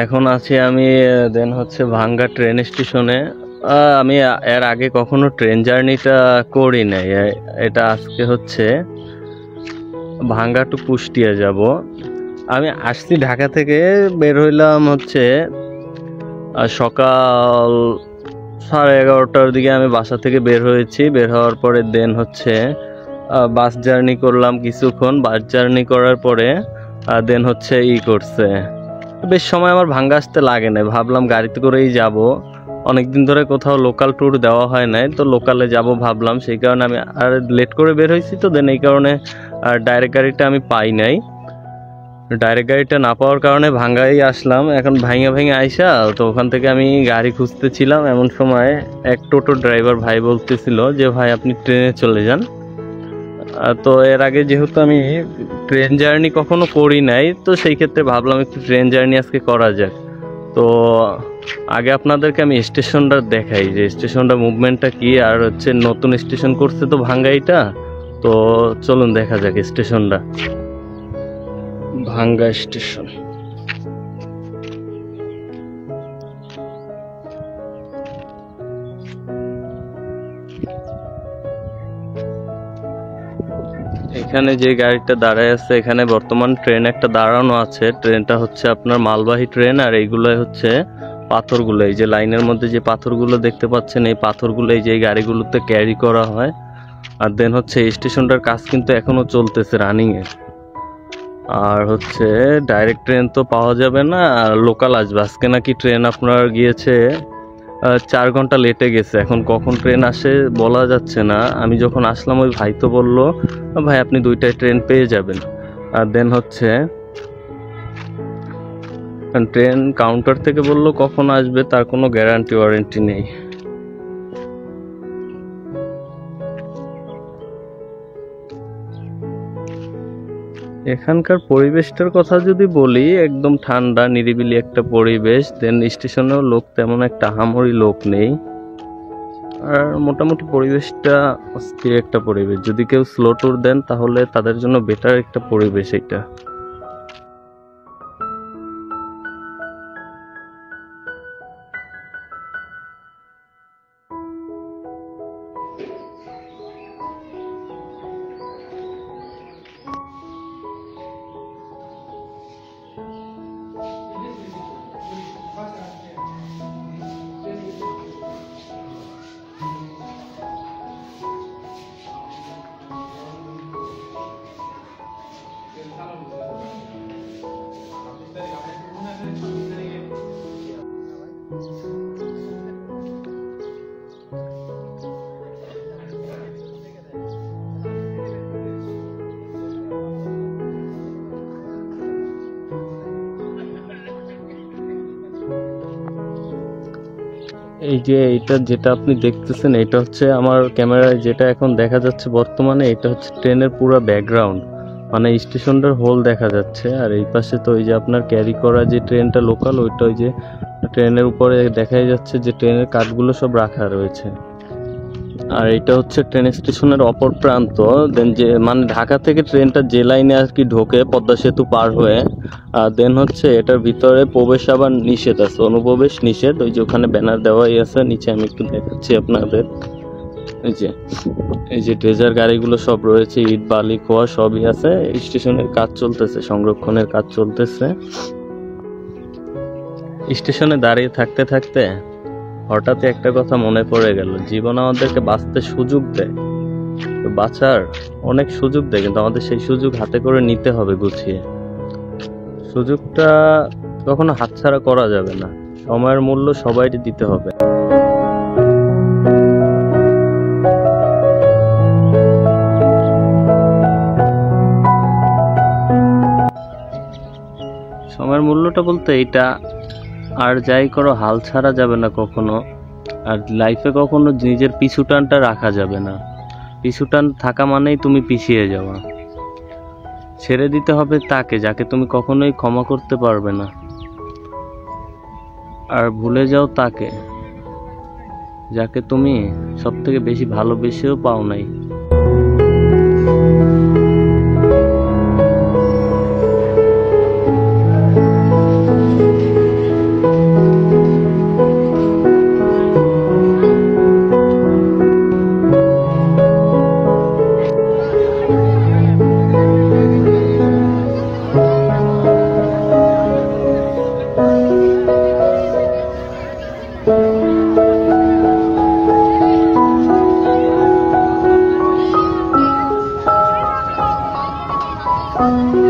এখন আছি আমি দেন হচ্ছে ভাঙ্গা ট্রেন স্টেশনে। আমি এর আগে কখনো ট্রেন জার্নিটা করি নাই। এটা আজকে হচ্ছে ভাঙ্গা টু কুষ্টিয়া যাব। আমি আসছি ঢাকা থেকে, বের হইলাম হচ্ছে সকাল 11:30টার দিকে আমি বাসা থেকে বের হয়েছি। বের হওয়ার পরে দেন হচ্ছে বাস জার্নি করলাম কিছুক্ষণ। বাস জার্নি করার পরে দেন হচ্ছে করছে বেশ সময় আমার ভাঙ্গা আসতে লাগে না। ভাবলাম গাড়িতে করেই যাব, অনেকদিন ধরে কোথাও লোকাল ট্যুর দেওয়া হয় নাই, তো লোকালে যাব ভাবলাম। সেই কারণে আমি আর লেট করে বের হয়েছি, তো দেন এই কারণে ডাইরেক্ট গাড়িটা আমি পাই নাই। ডাইরেক্ট গাড়িটা না পাওয়ার কারণে ভাঙ্গাই আসলাম। এখন ভাঙে আইসা তো ওখান থেকে আমি গাড়ি খুঁজতেছিলাম, এমন সময় এক টোটো ড্রাইভার ভাই বলতেছিল যে ভাই আপনি ট্রেনে চলে যান। তো এর আগে যেহেতু আমি ট্রেন জার্নি কখনো করি নাই, তো সেই ক্ষেত্রে ভাবলাম একটু ট্রেন জার্নি আজকে করা যাক। তো আগে আপনাদেরকে আমি স্টেশনটা দেখাই যে স্টেশনটা মুভমেন্টটা কি, আর হচ্ছে নতুন স্টেশন করছে তো ভাঙ্গাইটা। তো চলুন দেখা যাক স্টেশনটা। ভাঙ্গা স্টেশন, এখানে যে গাড়িটা দাঁড়ায় আছে এখানে বর্তমান ট্রেন একটা দাঁড়ানো আছে। ট্রেনটা হচ্ছে আপনার মালবাহী ট্রেন, আর এইগুলো হচ্ছে পাথরগুলো, এই যে লাইনের মধ্যে যে পাথরগুলো দেখতে পাচ্ছেন, এই পাথরগুলো এই যে গাড়িগুলোতে ক্যারি করা হয়। আর দেন হচ্ছে এই স্টেশনটার কাজ কিন্তু এখনো চলতেছে রানিং এ। আর হচ্ছে ডাইরেক্ট ট্রেন তো পাওয়া যাবে না, আর লোকাল আসবে। আজকে নাকি ট্রেন আপনার গিয়েছে 4 ঘন্টা লেটে গেছে। এখন কখন ট্রেন আসে বলা যাচ্ছে না। আমি যখন আসলাম ওই ভাই তো বললো ভাই আপনি 2টায় ট্রেন পেয়ে যাবেন। আর দেন হচ্ছে ট্রেন কাউন্টার থেকে বললো কখন আসবে তার কোনো গ্যারান্টি ওয়ারেন্টি নেই। এখানকার পরিবেশটার কথা যদি বলি, একদম ঠান্ডা নিরিবিলি একটা পরিবেশ। দেন স্টেশনেও লোক তেমন একটা আহামরি লোক নেই, আর মোটামুটি পরিবেশটা অস্থির একটা পরিবেশ। যদি কেউ স্লো ট্যুর দেন তাহলে তাদের জন্য বেটার একটা পরিবেশ এটা। এই যে এটা যেটা আপনি দেখতেছেন, এটা হচ্ছে আমার ক্যামেরায় যেটা এখন দেখা যাচ্ছে বর্তমানে, এটা হচ্ছে ট্রেনের পুরো ব্যাকগ্রাউন্ড, মানে স্টেশনটার হোল দেখা যাচ্ছে। আর এই পাশে তো ওই যে আপনার ক্যারি করা যে ট্রেনটা লোকাল, ওইটা ওই যে ট্রেনের উপরে দেখাই যাচ্ছে যে ট্রেনের কাঠগুলো সব রাখা রয়েছে। আর এটা হচ্ছে ট্রেন স্টেশনের অপর প্রান্ত। দেন যে মানে ঢাকা থেকে ট্রেনটা যে লাইনে আর কি ঢোকে পদ্মা সেতু পার হয়ে, দেন হচ্ছে এটার ভিতরে প্রবেশ আবার নিষেধ আছে, অনুপ্রবেশ নিষেধ। ওই যে ওখানে ব্যানার দেওয়াই আছে, নিচে আমি একটু দেখাচ্ছি আপনাদের। এই যে ট্রেজার গাড়িগুলো সব রয়েছে, ইট বালি খোয়া সবই আছে। স্টেশনের কাজ চলতেছে, সংরক্ষণের কাজ চলতেছে। স্টেশনে দাঁড়িয়ে থাকতে থাকতে হঠাৎ একটা কথা মনে পড়ে গেল, জীবন আমাদেরকে বাঁচতে সুযোগ দেয়, তো বাঁচার অনেক সুযোগ দেয়, কিন্তু আমাদের সেই সুযোগ হাতে করে নিতে হবে গুছিয়ে। সুযোগটা কখনো হাতছাড়া করা যাবে না, সময়ের মূল্য সবাইকে দিতে হবে। সময়ের মূল্যটা বলতে এইটা, আর যাই করো হাল ছাড়া যাবে না কখনো। আর লাইফে কখনো নিজের পিছু টানটা রাখা যাবে না। পিছু টান থাকা মানেই তুমি পিছিয়ে যাওয়া। ছেড়ে দিতে হবে তাকে যাকে তুমি কখনোই ক্ষমা করতে পারবে না, আর ভুলে যাও তাকে যাকে তুমি সব থেকে বেশি ভালোবেসেও পাও নাই। Thank you.